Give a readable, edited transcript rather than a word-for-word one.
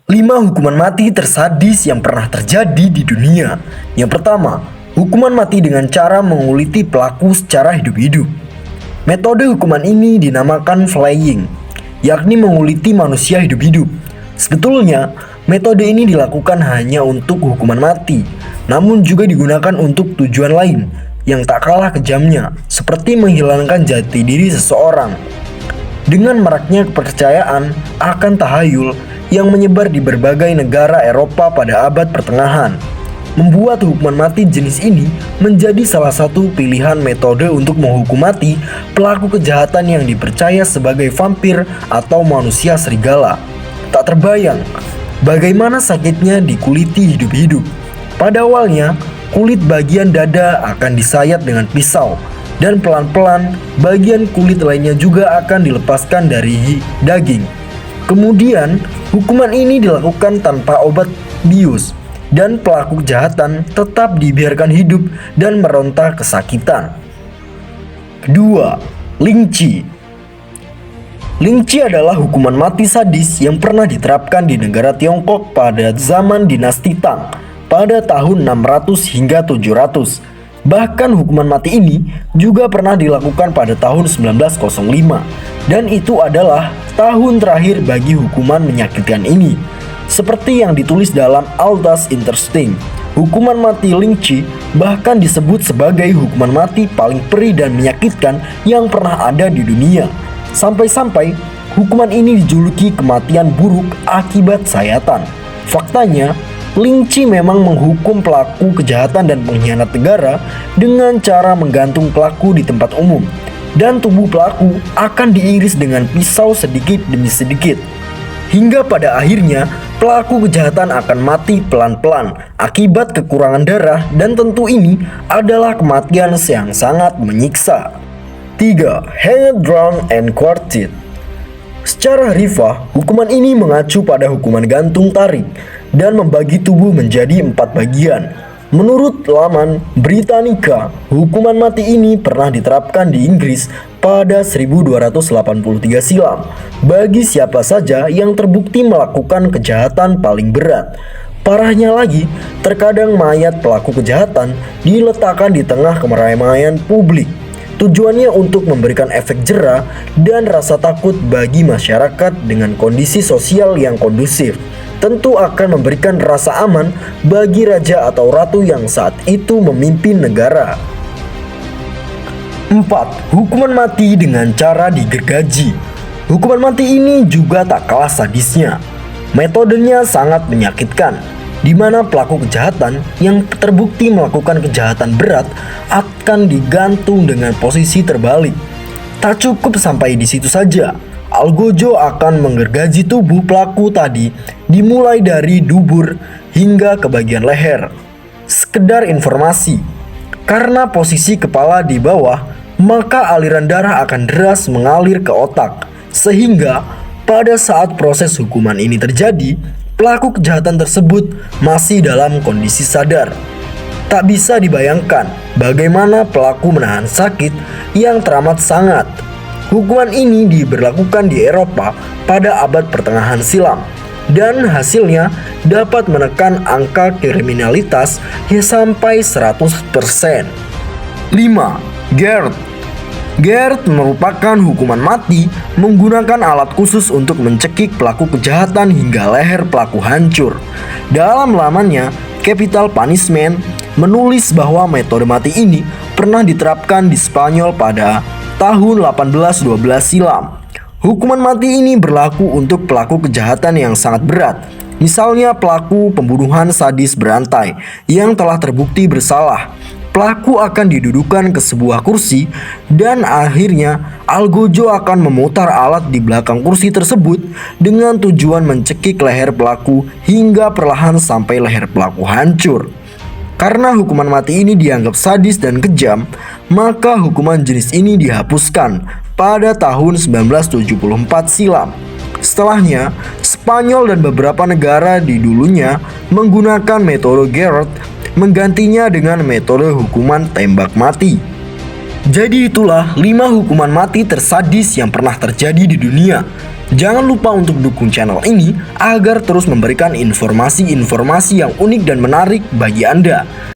5 hukuman mati tersadis yang pernah terjadi di dunia. Yang pertama, hukuman mati dengan cara menguliti pelaku secara hidup-hidup. Metode hukuman ini dinamakan flaying, yakni menguliti manusia hidup-hidup. Sebetulnya, metode ini dilakukan hanya untuk hukuman mati, namun juga digunakan untuk tujuan lain yang tak kalah kejamnya, seperti menghilangkan jati diri seseorang. Dengan maraknya kepercayaan akan tahayul yang menyebar di berbagai negara Eropa pada abad pertengahan, membuat hukuman mati jenis ini menjadi salah satu pilihan metode untuk menghukum mati pelaku kejahatan yang dipercaya sebagai vampir atau manusia serigala. Tak terbayang bagaimana sakitnya dikuliti hidup-hidup. Pada awalnya, kulit bagian dada akan disayat dengan pisau, dan pelan-pelan bagian kulit lainnya juga akan dilepaskan dari daging. Kemudian, hukuman ini dilakukan tanpa obat bius, dan pelaku kejahatan tetap dibiarkan hidup dan meronta kesakitan. Kedua, lynchi. Lynchi adalah hukuman mati sadis yang pernah diterapkan di negara Tiongkok pada zaman dinasti Tang pada tahun 600 hingga 700. Bahkan hukuman mati ini juga pernah dilakukan pada tahun 1905, dan itu adalah tahun terakhir bagi hukuman menyakitkan ini. Seperti yang ditulis dalam Aldas Interesting, hukuman mati lynchi bahkan disebut sebagai hukuman mati paling perih dan menyakitkan yang pernah ada di dunia. Sampai-sampai hukuman ini dijuluki kematian buruk akibat sayatan. Faktanya, lynchi memang menghukum pelaku kejahatan dan pengkhianat negara dengan cara menggantung pelaku di tempat umum, dan tubuh pelaku akan diiris dengan pisau sedikit demi sedikit. Hingga pada akhirnya, pelaku kejahatan akan mati pelan-pelan akibat kekurangan darah, dan tentu ini adalah kematian yang sangat menyiksa. 3. Hanged, drowned, and quartered. Secara harfiah, hukuman ini mengacu pada hukuman gantung tarik dan membagi tubuh menjadi 4 bagian. Menurut laman Britannica, hukuman mati ini pernah diterapkan di Inggris pada 1283 silam bagi siapa saja yang terbukti melakukan kejahatan paling berat. Parahnya lagi, terkadang mayat pelaku kejahatan diletakkan di tengah keramaian publik. Tujuannya untuk memberikan efek jera dan rasa takut bagi masyarakat. Dengan kondisi sosial yang kondusif, tentu akan memberikan rasa aman bagi raja atau ratu yang saat itu memimpin negara. 4. Hukuman mati dengan cara digergaji. Hukuman mati ini juga tak kalah sadisnya. Metodenya sangat menyakitkan, di mana pelaku kejahatan yang terbukti melakukan kejahatan berat akan digantung dengan posisi terbalik. Tak cukup sampai di situ saja, algojo akan menggergaji tubuh pelaku tadi dimulai dari dubur hingga ke bagian leher. Sekedar informasi, karena posisi kepala di bawah, maka aliran darah akan deras mengalir ke otak, sehingga pada saat proses hukuman ini terjadi, pelaku kejahatan tersebut masih dalam kondisi sadar. Tak bisa dibayangkan bagaimana pelaku menahan sakit yang teramat sangat. Hukuman ini diberlakukan di Eropa pada abad pertengahan silam, dan hasilnya dapat menekan angka kriminalitas yang sampai 100%. 5. Gert. Gert merupakan hukuman mati menggunakan alat khusus untuk mencekik pelaku kejahatan hingga leher pelaku hancur. Dalam lamannya, Capital Punishment menulis bahwa metode mati ini pernah diterapkan di Spanyol pada tahun 1812 silam. Hukuman mati ini berlaku untuk pelaku kejahatan yang sangat berat. Misalnya pelaku pembunuhan sadis berantai yang telah terbukti bersalah. Pelaku akan didudukan ke sebuah kursi, dan akhirnya algojo akan memutar alat di belakang kursi tersebut dengan tujuan mencekik leher pelaku hingga perlahan sampai leher pelaku hancur. Karena hukuman mati ini dianggap sadis dan kejam, maka hukuman jenis ini dihapuskan pada tahun 1974 silam. Setelahnya, Spanyol dan beberapa negara di dulunya menggunakan metode Gert, menggantinya dengan metode hukuman tembak mati. Jadi itulah 5 hukuman mati tersadis yang pernah terjadi di dunia. Jangan lupa untuk dukung channel ini agar terus memberikan informasi-informasi yang unik dan menarik bagi Anda.